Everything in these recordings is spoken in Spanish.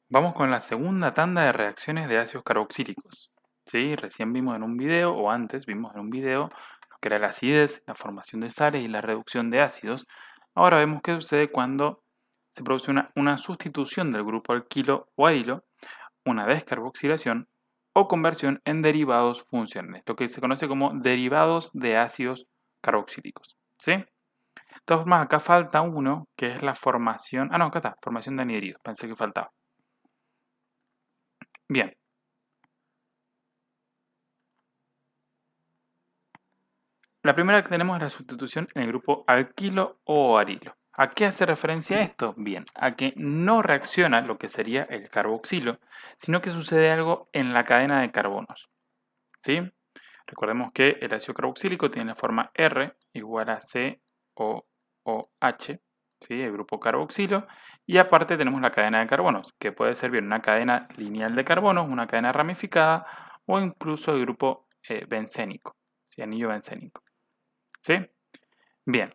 Vamos con la segunda tanda de reacciones de ácidos carboxílicos. ¿Sí? Recién vimos en un video, o antes vimos en un video, lo que era la acidez, la formación de sales y la reducción de ácidos. Ahora vemos qué sucede cuando se produce una sustitución del grupo alquilo o arilo, una descarboxilación o conversión en derivados funcionales, lo que se conoce como derivados de ácidos carboxílicos. ¿Sí? De todas formas, acá falta uno, que es la formación... Ah, no, acá está, formación de anhidridos. Pensé que faltaba. Bien. La primera que tenemos es la sustitución en el grupo alquilo o arilo. ¿A qué hace referencia esto? Bien, a que no reacciona lo que sería el carboxilo, sino que sucede algo en la cadena de carbonos. ¿Sí? Recordemos que el ácido carboxílico tiene la forma R igual a COOH, ¿sí? El grupo carboxilo, y aparte tenemos la cadena de carbonos, que puede ser bien una cadena lineal de carbonos, una cadena ramificada o incluso el grupo bencénico, ¿sí? Anillo bencénico. ¿Sí? Bien,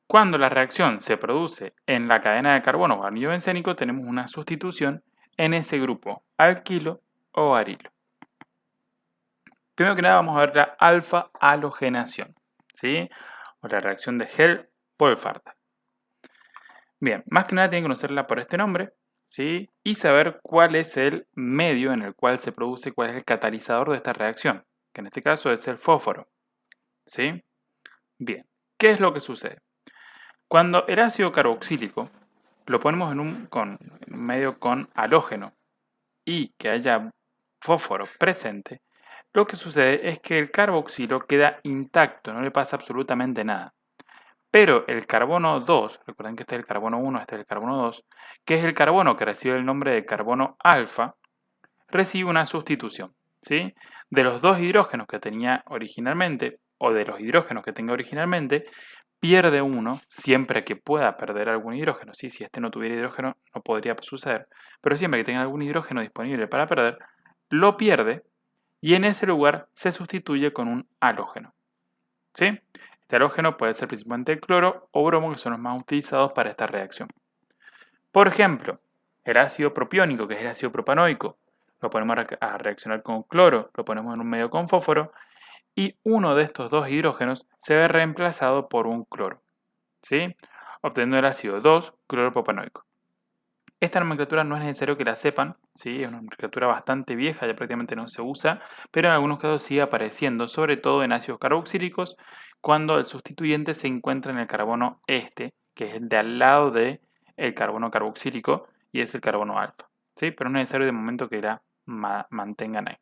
cuando la reacción se produce en la cadena de carbono o anillo bencénico, tenemos una sustitución en ese grupo, alquilo o arilo. Primero que nada vamos a ver la alfa-halogenación, ¿sí? O la reacción de Hell-Polfard. Bien, más que nada tienen que conocerla por este nombre, ¿sí? Y saber cuál es el medio en el cual se produce, cuál es el catalizador de esta reacción, que en este caso es el fósforo, ¿sí? Bien, ¿qué es lo que sucede? Cuando el ácido carboxílico lo ponemos en un medio con halógeno y que haya fósforo presente, lo que sucede es que el carboxilo queda intacto, no le pasa absolutamente nada. Pero el carbono 2, recuerden que este es el carbono 1, este es el carbono 2, que es el carbono que recibe el nombre de carbono alfa, recibe una sustitución, ¿sí? De los dos hidrógenos que tenía originalmente, o de los hidrógenos que tenga originalmente, pierde uno siempre que pueda perder algún hidrógeno. ¿Sí? Si este no tuviera hidrógeno, no podría suceder. Pero siempre que tenga algún hidrógeno disponible para perder, lo pierde y en ese lugar se sustituye con un halógeno. ¿Sí? Este halógeno puede ser principalmente el cloro o bromo, que son los más utilizados para esta reacción. Por ejemplo, el ácido propiónico, que es el ácido propanoico, lo ponemos a reaccionar con cloro, lo ponemos en un medio con fósforo, y uno de estos dos hidrógenos se ve reemplazado por un cloro, ¿sí? Obteniendo el ácido 2-cloropropanoico. Esta nomenclatura no es necesario que la sepan, ¿sí? Es una nomenclatura bastante vieja, ya prácticamente no se usa, pero en algunos casos sigue apareciendo, sobre todo en ácidos carboxílicos, cuando el sustituyente se encuentra en el carbono este, que es el de al lado del carbono carboxílico, y es el carbono alfa, ¿sí? Pero no es necesario de momento que la mantengan ahí.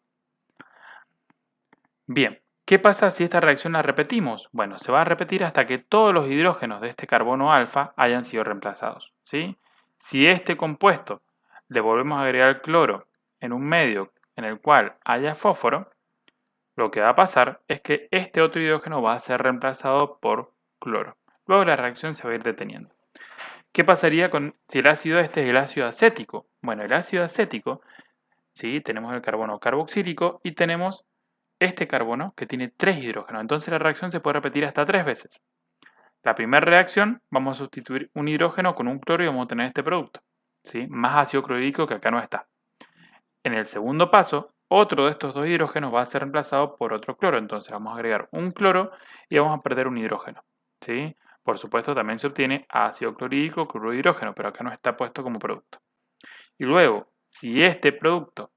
Bien, ¿qué pasa si esta reacción la repetimos? Bueno, se va a repetir hasta que todos los hidrógenos de este carbono alfa hayan sido reemplazados, ¿sí? Si este compuesto le volvemos a agregar cloro en un medio en el cual haya fósforo, lo que va a pasar es que este otro hidrógeno va a ser reemplazado por cloro. Luego la reacción se va a ir deteniendo. ¿Qué pasaría si el ácido este es el ácido acético? Bueno, el ácido acético, ¿sí? Tenemos el carbono carboxílico y tenemos este carbono que tiene 3 hidrógenos. Entonces la reacción se puede repetir hasta 3 veces. La primera reacción vamos a sustituir un hidrógeno con un cloro y vamos a obtener este producto, ¿sí? Más ácido clorhídrico que acá no está. En el segundo paso, otro de estos dos hidrógenos va a ser reemplazado por otro cloro. Entonces vamos a agregar un cloro y vamos a perder un hidrógeno, ¿sí? Por supuesto también se obtiene ácido clorhídrico, cloruro de hidrógeno, pero acá no está puesto como producto. Y luego, si este producto,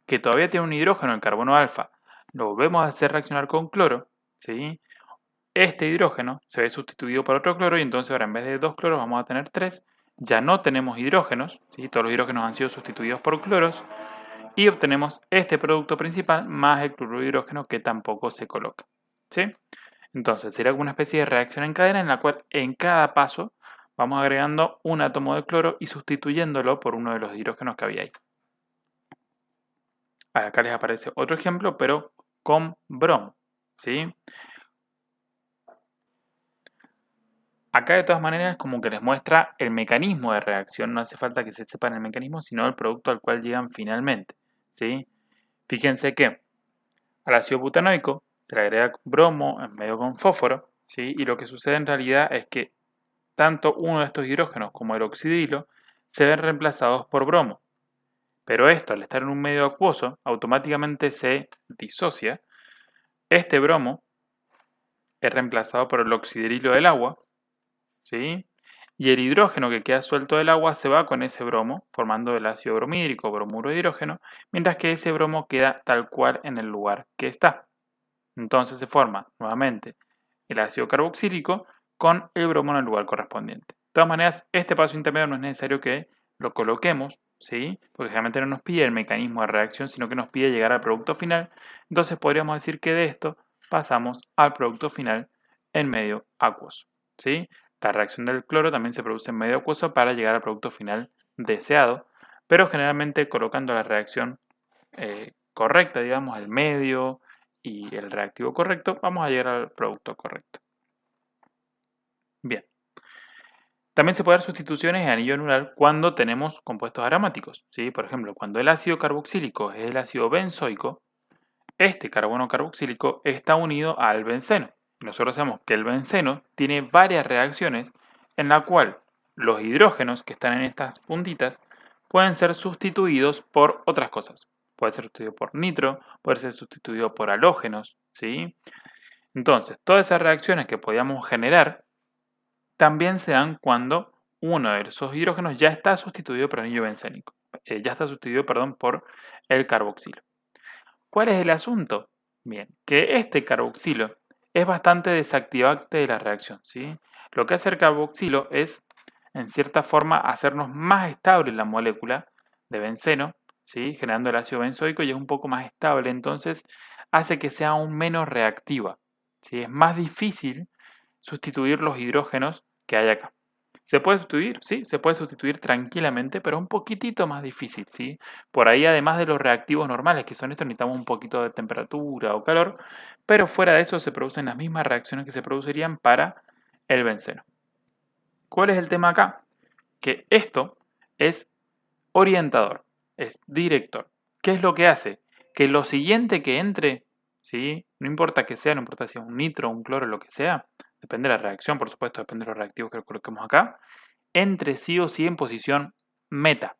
que todavía tiene un hidrógeno, el carbono alfa, lo volvemos a hacer reaccionar con cloro, ¿sí? Este hidrógeno se ve sustituido por otro cloro y entonces ahora en vez de 2 cloros vamos a tener 3. Ya no tenemos hidrógenos, ¿sí? Todos los hidrógenos han sido sustituidos por cloros y obtenemos este producto principal más el cloruro de hidrógeno que tampoco se coloca, ¿sí? Entonces sería como una especie de reacción en cadena en la cual en cada paso vamos agregando un átomo de cloro y sustituyéndolo por uno de los hidrógenos que había ahí. Acá les aparece otro ejemplo, pero con bromo, ¿sí? Acá de todas maneras como que les muestra el mecanismo de reacción, no hace falta que se sepan el mecanismo, sino el producto al cual llegan finalmente, ¿sí? Fíjense que al ácido butanoico se le agrega bromo en medio con fósforo, ¿sí? Y lo que sucede en realidad es que tanto uno de estos hidrógenos como el oxidrilo se ven reemplazados por bromo, pero esto al estar en un medio acuoso automáticamente se disocia. Este bromo es reemplazado por el oxidrilo del agua, ¿sí? Y el hidrógeno que queda suelto del agua se va con ese bromo, formando el ácido bromídrico o bromuro de hidrógeno, mientras que ese bromo queda tal cual en el lugar que está. Entonces se forma nuevamente el ácido carboxílico con el bromo en el lugar correspondiente. De todas maneras, este paso intermedio no es necesario que lo coloquemos, ¿sí? Porque generalmente no nos pide el mecanismo de reacción, sino que nos pide llegar al producto final. Entonces podríamos decir que de esto pasamos al producto final en medio acuoso, ¿sí? La reacción del cloro también se produce en medio acuoso para llegar al producto final deseado, pero generalmente colocando la reacción correcta, digamos, el medio y el reactivo correcto, vamos a llegar al producto correcto. Bien. También se puede dar sustituciones en anillo anular cuando tenemos compuestos aromáticos, ¿sí? Por ejemplo, cuando el ácido carboxílico es el ácido benzoico, este carbono carboxílico está unido al benceno. Nosotros sabemos que el benceno tiene varias reacciones en la cual los hidrógenos que están en estas puntitas pueden ser sustituidos por otras cosas. Puede ser sustituido por nitro, puede ser sustituido por halógenos, ¿sí? Entonces, todas esas reacciones que podíamos generar también se dan cuando uno de esos hidrógenos ya está sustituido por anillo bencénico. Ya está sustituido, perdón, por el carboxilo. ¿Cuál es el asunto? Bien, que este carboxilo es bastante desactivante de la reacción, ¿sí? Lo que hace el carboxilo es, en cierta forma, hacernos más estable la molécula de benceno, ¿sí? Generando el ácido benzoico y es un poco más estable, entonces hace que sea aún menos reactiva, ¿sí? Es más difícil sustituir los hidrógenos que hay acá. ¿Se puede sustituir? Sí, se puede sustituir tranquilamente, pero es un poquitito más difícil, ¿sí? Por ahí, además de los reactivos normales, que son estos, necesitamos un poquito de temperatura o calor, pero fuera de eso se producen las mismas reacciones que se producirían para el benceno. ¿Cuál es el tema acá? Que esto es orientador, es director. ¿Qué es lo que hace? Que lo siguiente que entre, ¿sí? No importa que sea, no importa si es un nitro, un cloro, lo que sea, depende de la reacción, por supuesto, depende de los reactivos que coloquemos acá, entre sí o sí en posición meta,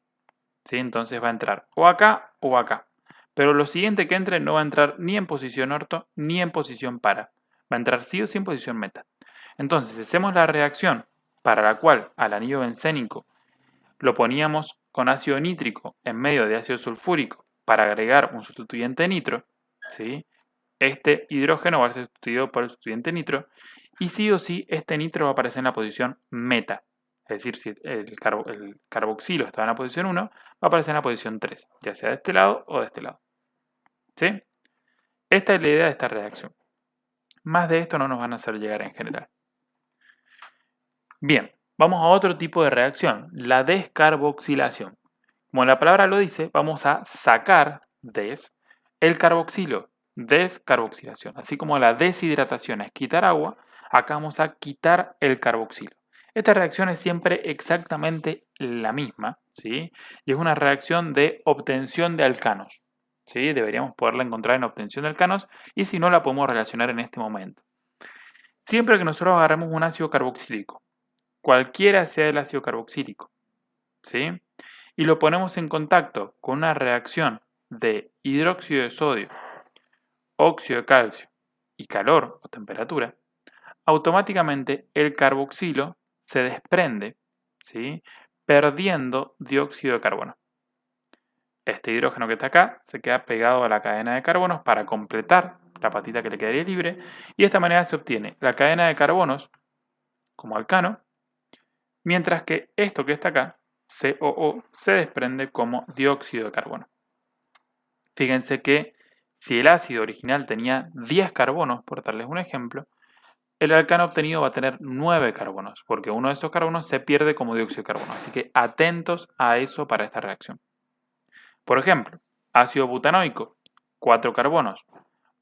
¿sí? Entonces va a entrar o acá o acá. Pero lo siguiente que entre no va a entrar ni en posición orto ni en posición para. Va a entrar sí o sí en posición meta. Entonces, si hacemos la reacción para la cual al anillo bencénico lo poníamos con ácido nítrico en medio de ácido sulfúrico para agregar un sustituyente nitro, ¿sí? Este hidrógeno va a ser sustituido por el sustituyente nitro y sí o sí este nitro va a aparecer en la posición meta. Es decir, si el carboxilo estaba en la posición 1, va a aparecer en la posición 3, ya sea de este lado o de este lado. ¿Sí? Esta es la idea de esta reacción. Más de esto no nos van a hacer llegar en general. Bien, vamos a otro tipo de reacción, la descarboxilación. Como la palabra lo dice, vamos a sacar el carboxilo, descarboxilación. Así como la deshidratación es quitar agua, acá vamos a quitar el carboxilo. Esta reacción es siempre exactamente la misma, ¿sí? Y es una reacción de obtención de alcanos, ¿sí? Deberíamos poderla encontrar en obtención de alcanos y si no la podemos relacionar en este momento. Siempre que nosotros agarremos un ácido carboxílico, cualquiera sea el ácido carboxílico, ¿sí? Y lo ponemos en contacto con una reacción de hidróxido de sodio, óxido de calcio y calor o temperatura, automáticamente el carboxilo se desprende, ¿sí? Perdiendo dióxido de carbono. Este hidrógeno que está acá se queda pegado a la cadena de carbonos para completar la patita que le quedaría libre y de esta manera se obtiene la cadena de carbonos como alcano, mientras que esto que está acá, COO, se desprende como dióxido de carbono. Fíjense que si el ácido original tenía 10 carbonos, por darles un ejemplo, el alcano obtenido va a tener 9 carbonos, porque uno de esos carbonos se pierde como dióxido de carbono. Así que atentos a eso para esta reacción. Por ejemplo, ácido butanoico, 4 carbonos.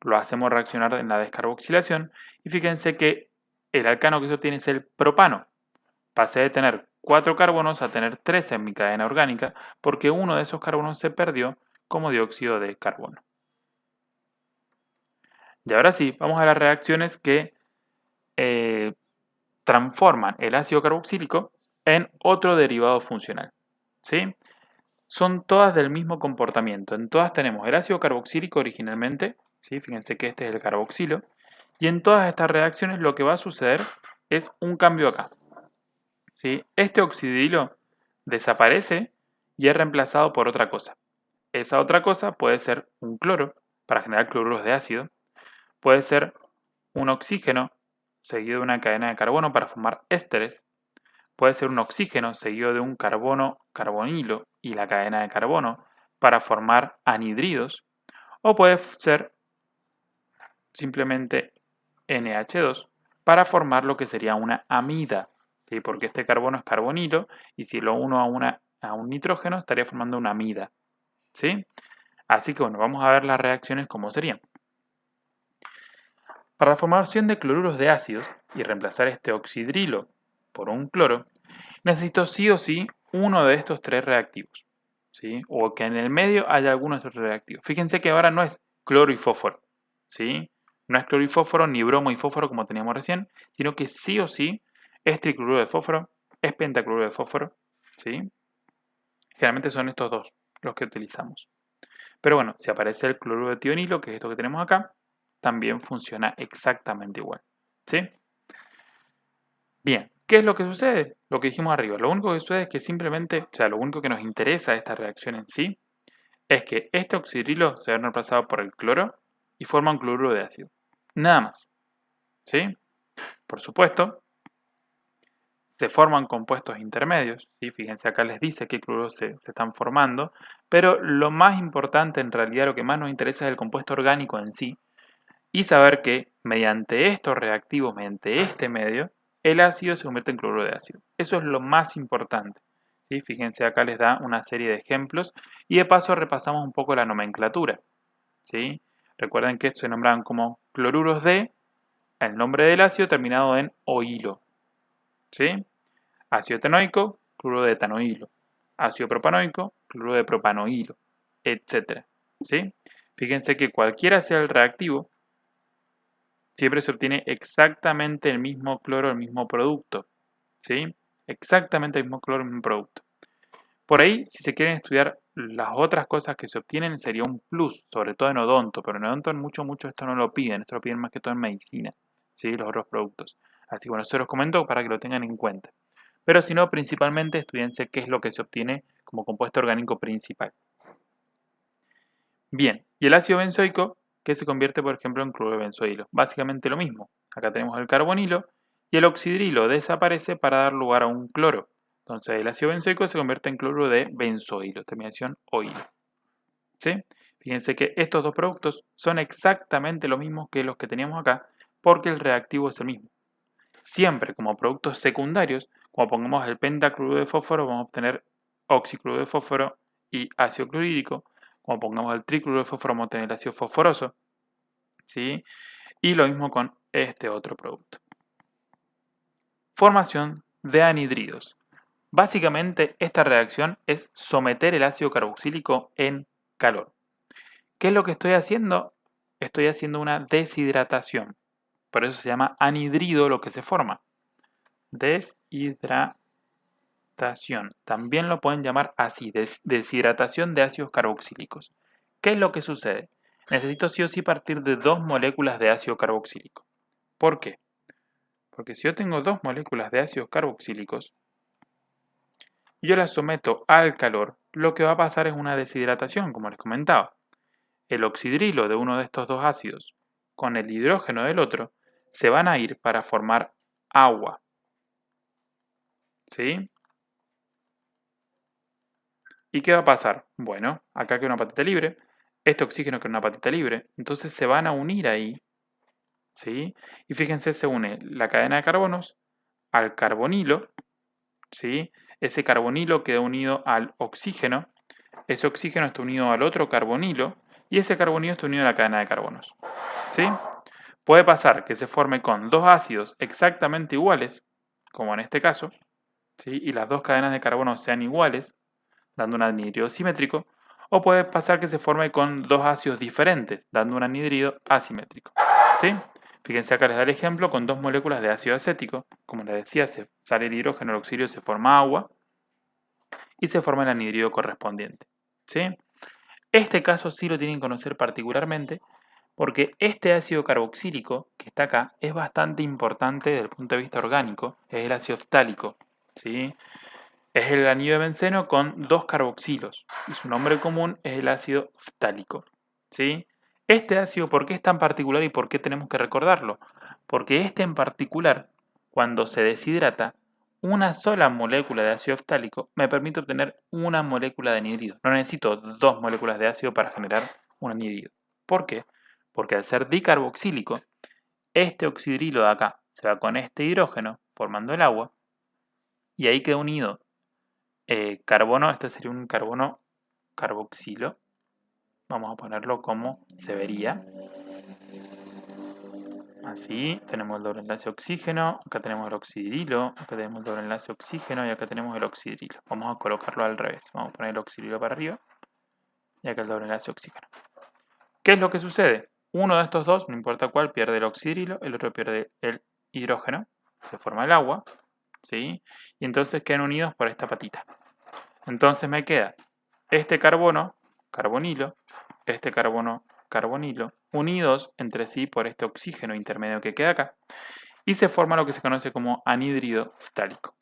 Lo hacemos reaccionar en la descarboxilación y fíjense que el alcano que se obtiene es el propano. Pasé de tener 4 carbonos a tener 3 en mi cadena orgánica porque uno de esos carbonos se perdió como dióxido de carbono. Y ahora sí, vamos a las reacciones que transforman el ácido carboxílico en otro derivado funcional, ¿sí? son todas del mismo comportamiento. En todas tenemos el ácido carboxílico originalmente, ¿sí? Fíjense que este es el carboxilo, y en todas estas reacciones lo que va a suceder es un cambio acá, ¿sí? Este oxidrilo desaparece y es reemplazado por otra cosa. Esa otra cosa puede ser un cloro para generar cloruros de ácido, puede ser un oxígeno seguido de una cadena de carbono para formar ésteres, puede ser un oxígeno seguido de un carbono, carbonilo y la cadena de carbono para formar anhidridos, o puede ser simplemente NH2 para formar lo que sería una amida, ¿sí? Porque este carbono es carbonilo y si lo uno a un nitrógeno estaría formando una amida, ¿sí? Así que bueno, vamos a ver las reacciones como serían. Para la formación de cloruros de ácidos y reemplazar este oxidrilo por un cloro, necesito sí o sí uno de estos tres reactivos, ¿sí? O que en el medio haya alguno de estos tres reactivos. Fíjense que ahora no es cloro y fósforo, ¿sí? No es cloro y fósforo, ni bromo y fósforo como teníamos recién, sino que sí o sí es tricloruro de fósforo, es pentacloruro de fósforo, ¿sí? Generalmente son estos dos los que utilizamos. Pero bueno, si aparece el cloruro de tionilo, que es esto que tenemos acá, también funciona exactamente igual, ¿sí? Bien, ¿qué es lo que sucede? Lo que dijimos arriba. Lo único que sucede es que simplemente, o sea, lo único que nos interesa de esta reacción en sí, es que este oxidrilo se ve reemplazado por el cloro y forma un cloruro de ácido. Nada más, ¿sí? Por supuesto, se forman compuestos intermedios, ¿sí? Fíjense, acá les dice qué cloruros se están formando, pero lo más importante, en realidad, lo que más nos interesa es el compuesto orgánico en sí, y saber que mediante estos reactivos, mediante este medio, el ácido se convierte en cloruro de ácido. Eso es lo más importante, ¿sí? Fíjense, acá les da una serie de ejemplos y de paso repasamos un poco la nomenclatura, ¿sí? Recuerden que estos se nombraban como cloruros de, el nombre del ácido terminado en oilo, ¿sí? Ácido etanoico, cloruro de etanoilo. Ácido propanoico, cloruro de propanoilo, etc. ¿Sí? Fíjense que cualquiera sea el reactivo, siempre se obtiene exactamente el mismo cloro, el mismo producto, ¿sí? Exactamente el mismo cloro, el mismo producto. Por ahí, si se quieren estudiar las otras cosas que se obtienen, sería un plus, sobre todo en odonto, pero en odonto mucho esto no lo piden, esto lo piden más que todo en medicina, ¿sí? Los otros productos. Así que bueno, eso los comento para que lo tengan en cuenta. Pero si no, principalmente estudiense qué es lo que se obtiene como compuesto orgánico principal. Bien, y el ácido benzoico, que se convierte, por ejemplo, en cloruro de benzoilo. Básicamente lo mismo. Acá tenemos el carbonilo y el oxidrilo desaparece para dar lugar a un cloro. Entonces el ácido benzoico se convierte en cloruro de benzoilo, terminación oilo. ¿Sí? Fíjense que estos dos productos son exactamente los mismos que los que teníamos acá, porque el reactivo es el mismo. Siempre como productos secundarios, como pongamos el pentacloruro de fósforo, vamos a obtener oxicloruro de fósforo y ácido clorhídrico. Como pongamos el tricloruro de fósforo, vamos a obtener el ácido fosforoso, ¿sí? Y lo mismo con este otro producto. Formación de anhidridos. Básicamente esta reacción es someter el ácido carboxílico en calor. ¿Qué es lo que estoy haciendo? Estoy haciendo una deshidratación. Por eso se llama anhidrido lo que se forma. Deshidratación. También lo pueden llamar así, deshidratación de ácidos carboxílicos. ¿Qué es lo que sucede? Necesito sí o sí partir de dos moléculas de ácido carboxílico. ¿Por qué? Porque si yo tengo dos moléculas de ácidos carboxílicos y yo las someto al calor, lo que va a pasar es una deshidratación, como les comentaba. El oxidrilo de uno de estos dos ácidos con el hidrógeno del otro se van a ir para formar agua. ¿Sí? ¿Y qué va a pasar? Bueno, acá queda una patita libre, este oxígeno queda una patita libre, entonces se van a unir ahí, ¿sí? Y fíjense, se une la cadena de carbonos al carbonilo, ¿sí? Ese carbonilo queda unido al oxígeno, ese oxígeno está unido al otro carbonilo, y ese carbonilo está unido a la cadena de carbonos, ¿sí? Puede pasar que se forme con dos ácidos exactamente iguales, como en este caso, ¿sí? Y las dos cadenas de carbono sean iguales, dando un anhídrido simétrico, o puede pasar que se forme con dos ácidos diferentes, dando un anhídrido asimétrico. ¿Sí? Fíjense acá les da el ejemplo con dos moléculas de ácido acético. Como les decía, sale el hidrógeno, el oxígeno se forma agua. y se forma el anhidrido correspondiente, ¿sí? Este caso sí lo tienen que conocer particularmente porque este ácido carboxílico que está acá es bastante importante desde el punto de vista orgánico, es el ácido ftálico, ¿sí? Es el anillo de benceno con 2 carboxilos y su nombre común es el ácido ftálico, ¿sí? Este ácido, ¿por qué es tan particular y por qué tenemos que recordarlo? Porque este en particular, cuando se deshidrata, una sola molécula de ácido ftálico me permite obtener una molécula de anhidrido. No necesito 2 moléculas de ácido para generar un anhidrido. ¿Por qué? Porque al ser dicarboxílico, este oxidrilo de acá se va con este hidrógeno formando el agua y ahí queda unido carbono, este sería un carbono carboxilo. Vamos a ponerlo como se vería. Así, tenemos el doble enlace oxígeno, acá tenemos el oxidrilo, acá tenemos el doble enlace oxígeno y acá tenemos el oxidrilo. Vamos a colocarlo al revés. Vamos a poner el oxidrilo para arriba y acá el doble enlace oxígeno. ¿Qué es lo que sucede? Uno de estos dos, no importa cuál, pierde el oxidrilo, el otro pierde el hidrógeno, se forma el agua, ¿sí? Y entonces quedan unidos por esta patita. Entonces me queda este carbono, carbonilo, este carbono, carbonilo, unidos entre sí por este oxígeno intermedio que queda acá, y se forma lo que se conoce como anhídrido ftálico.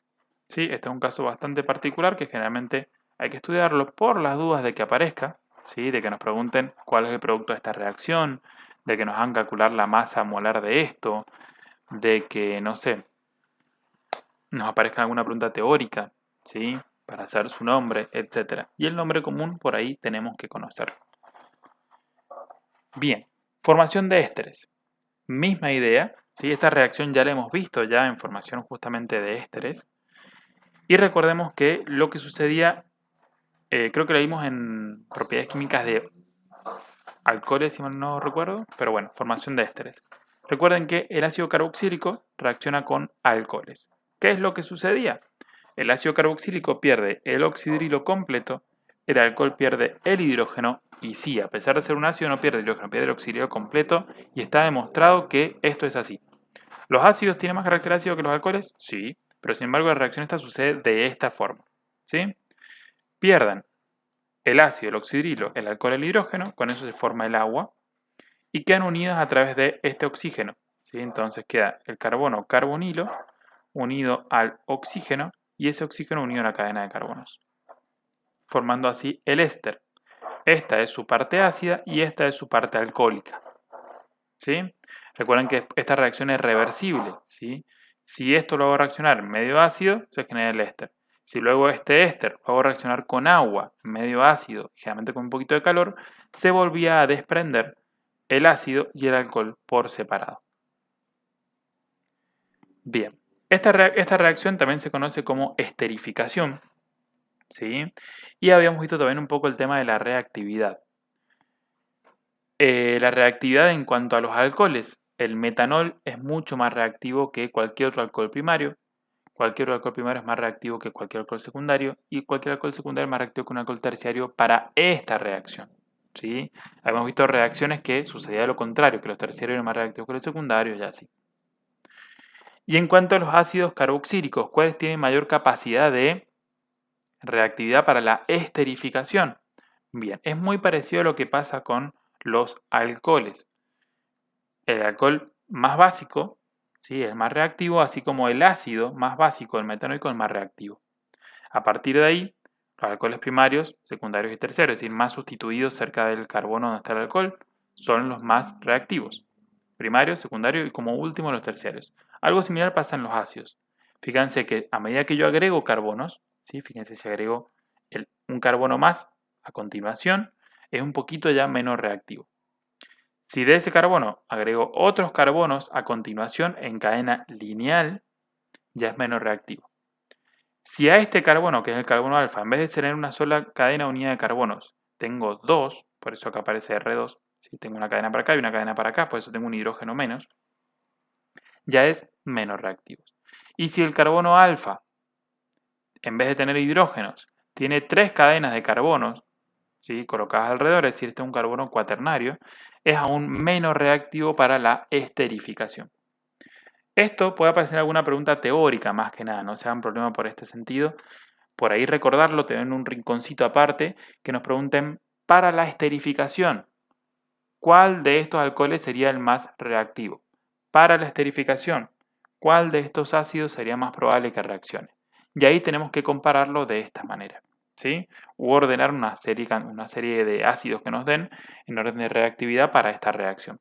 ¿Sí? Este es un caso bastante particular que generalmente hay que estudiarlo por las dudas de que aparezca, ¿sí? De que nos pregunten cuál es el producto de esta reacción, de que nos hagan calcular la masa molar de esto, de que, no sé, nos aparezca alguna pregunta teórica, ¿sí? Para saber su nombre, etc. Y el nombre común por ahí tenemos que conocerlo. Bien, formación de ésteres. Misma idea, ¿sí? Esta reacción ya la hemos visto ya en formación justamente de ésteres. Y recordemos que lo que sucedía, creo que lo vimos en propiedades químicas de alcoholes, si mal no recuerdo, pero bueno, formación de ésteres. Recuerden que el ácido carboxílico reacciona con alcoholes. ¿Qué es lo que sucedía? El ácido carboxílico pierde el oxidrilo completo, el alcohol pierde el hidrógeno, y sí, a pesar de ser un ácido no pierde el hidrógeno, pierde el oxidrilo completo, y está demostrado que esto es así. ¿Los ácidos tienen más carácter ácido que los alcoholes? Sí, pero sin embargo la reacción esta sucede de esta forma, ¿sí? Pierdan el ácido, el oxidrilo, el alcohol, el hidrógeno, con eso se forma el agua, y quedan unidos a través de este oxígeno, ¿sí? Entonces queda el carbono carbonilo unido al oxígeno, y ese oxígeno unido a la cadena de carbonos, formando así el éster. Esta es su parte ácida y esta es su parte alcohólica, ¿sí? Recuerden que esta reacción es reversible, ¿sí? Si esto lo hago reaccionar medio ácido, se genera el éster. Si luego este éster lo hago reaccionar con agua, medio ácido, generalmente con un poquito de calor, se volvía a desprender el ácido y el alcohol por separado. Bien, esta reacción también se conoce como esterificación, ¿sí? Y habíamos visto también un poco el tema de la reactividad. La reactividad en cuanto a los alcoholes, el metanol es mucho más reactivo que cualquier otro alcohol primario. Cualquier alcohol primario es más reactivo que cualquier alcohol secundario y cualquier alcohol secundario es más reactivo que un alcohol terciario para esta reacción, ¿sí? Habíamos visto reacciones que sucedía lo contrario, que los terciarios eran más reactivos que los secundarios y así. Y en cuanto a los ácidos carboxílicos, ¿cuáles tienen mayor capacidad de reactividad para la esterificación? Bien, es muy parecido a lo que pasa con los alcoholes. El alcohol más básico, ¿sí?, es más reactivo, así como el ácido más básico, el metanoico, es más reactivo. A partir de ahí, los alcoholes primarios, secundarios y terciarios, es decir, más sustituidos cerca del carbono donde está el alcohol, son los más reactivos. Primarios, secundarios y como último los terciarios. Algo similar pasa en los ácidos. Fíjense que a medida que yo agrego carbonos, ¿sí?, fíjense si agrego un carbono más a continuación, es un poquito ya menos reactivo. Si de ese carbono agrego otros carbonos a continuación en cadena lineal, ya es menos reactivo. Si a este carbono, que es el carbono alfa, en vez de tener una sola cadena unida de carbonos, tengo dos, por eso acá aparece R2, ¿sí?, tengo una cadena para acá y una cadena para acá, por eso tengo un hidrógeno menos, ya es menos reactivo. Y si el carbono alfa, en vez de tener hidrógenos, tiene 3 cadenas de carbonos, ¿sí?, colocadas alrededor, es decir, este es un carbono cuaternario, es aún menos reactivo para la esterificación. Esto puede aparecer en alguna pregunta teórica más que nada, no se hagan problema por este sentido. por ahí recordarlo, tener un rinconcito aparte, que nos pregunten para la esterificación, ¿cuál de estos alcoholes sería el más reactivo? Para la esterificación, ¿cuál de estos ácidos sería más probable que reaccione? Y ahí tenemos que compararlo de esta manera, ¿sí? U ordenar una serie de ácidos que nos den en orden de reactividad para esta reacción.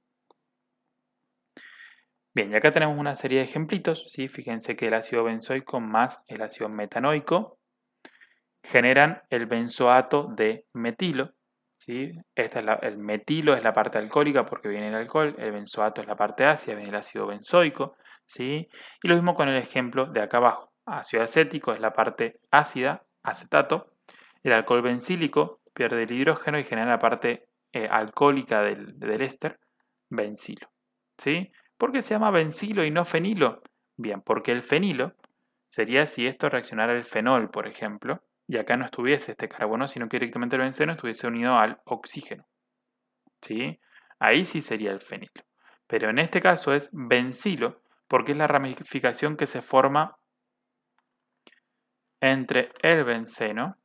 Bien, y acá tenemos una serie de ejemplitos, ¿sí? Fíjense que el ácido benzoico más el ácido metanoico generan el benzoato de metilo, ¿sí? El metilo es la parte alcohólica porque viene el alcohol, el benzoato es la parte ácida, viene el ácido benzoico, ¿sí? Y lo mismo con el ejemplo de acá abajo. Ácido acético es la parte ácida, acetato, el alcohol bencílico pierde el hidrógeno y genera la parte alcohólica del éster, bencilo, ¿sí? ¿Por qué se llama bencilo y no fenilo? Bien, porque el fenilo sería si esto reaccionara el fenol, por ejemplo, y acá no estuviese este carbono, sino que directamente el benceno estuviese unido al oxígeno, ¿sí? Ahí sí sería el fenilo. Pero en este caso es bencilo, porque es la ramificación que se forma entre el benceno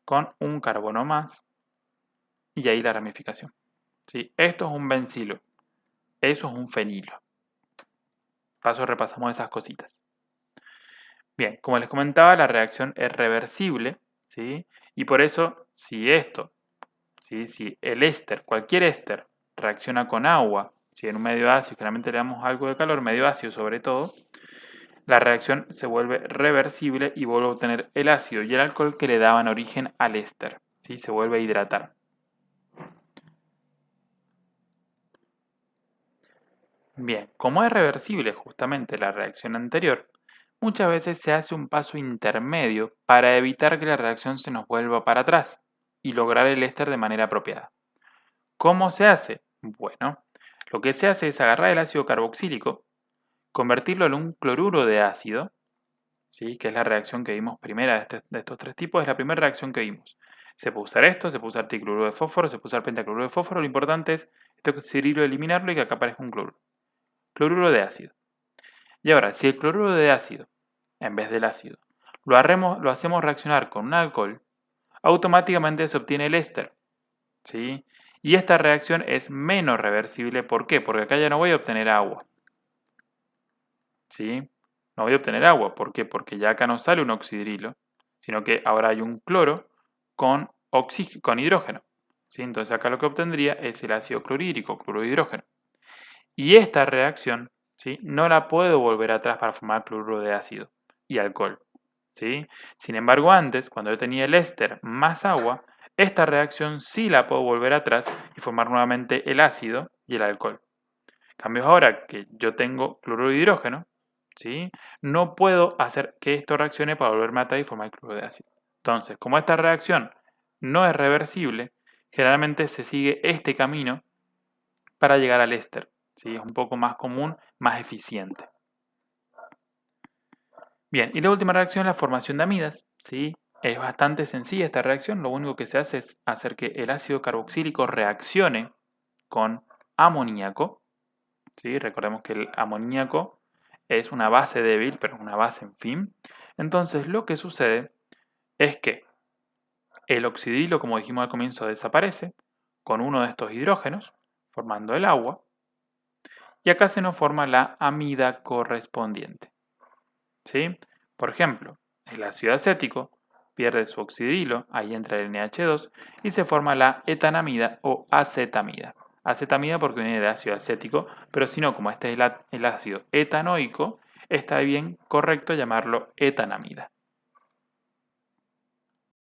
con un carbono más, y ahí la ramificación, ¿sí? Esto es un bencilo, eso es un fenilo. Paso repasamos esas cositas. Bien, como les comentaba, la reacción es reversible, ¿sí? Y por eso, si el éster, cualquier éster, reacciona con agua, si en un medio ácido, generalmente le damos algo de calor, medio ácido sobre todo, la reacción se vuelve reversible y vuelve a obtener el ácido y el alcohol que le daban origen al éster, ¿sí? Se vuelve a hidratar. Bien, como es reversible justamente la reacción anterior, muchas veces se hace un paso intermedio para evitar que la reacción se nos vuelva para atrás y lograr el éster de manera apropiada. ¿Cómo se hace? Bueno, lo que se hace es agarrar el ácido carboxílico, convertirlo en un cloruro de ácido, ¿sí? Que es la reacción que vimos primera de estos tres tipos, es la primera reacción que vimos. Se puede usar esto, se puede usar tricloruro de fósforo, se puede usar pentacloruro de fósforo, lo importante es este oxidrilo eliminarlo y que acá aparezca un cloruro. Cloruro de ácido. Y ahora, si el cloruro de ácido, en vez del ácido, lo hacemos reaccionar con un alcohol, automáticamente se obtiene el éster, ¿sí? Y esta reacción es menos reversible. ¿Por qué? Porque acá ya no voy a obtener agua, ¿sí? No voy a obtener agua. ¿Por qué? Porque ya acá no sale un oxidrilo, sino que ahora hay un cloro con hidrógeno, ¿sí? Entonces acá lo que obtendría es el ácido clorhídrico, cloruro de hidrógeno. Y esta reacción, ¿sí? No la puedo volver atrás para formar cloruro de ácido y alcohol, ¿sí? Sin embargo, antes, cuando yo tenía el éster más agua, esta reacción sí la puedo volver atrás y formar nuevamente el ácido y el alcohol. En cambio, ahora que yo tengo cloruro de hidrógeno, ¿sí? No puedo hacer que esto reaccione para volverme atrás y formar el cloruro de ácido. Entonces, como esta reacción no es reversible, generalmente se sigue este camino para llegar al éster, ¿sí? Es un poco más común, más eficiente. Bien, y la última reacción es la formación de amidas, ¿sí? Es bastante sencilla esta reacción, lo único que se hace es hacer que el ácido carboxílico reaccione con amoníaco, ¿sí? Recordemos que el amoníaco es una base débil, pero una base en fin. Entonces lo que sucede es que el oxidrilo, como dijimos al comienzo, desaparece con uno de estos hidrógenos, formando el agua, y acá se nos forma la amida correspondiente, ¿sí? Por ejemplo, el ácido acético pierde su oxidrilo, ahí entra el NH2, y se forma la etanamida o acetamida. Acetamida porque viene de ácido acético, pero si no, como este es el ácido etanoico, está bien correcto llamarlo etanamida.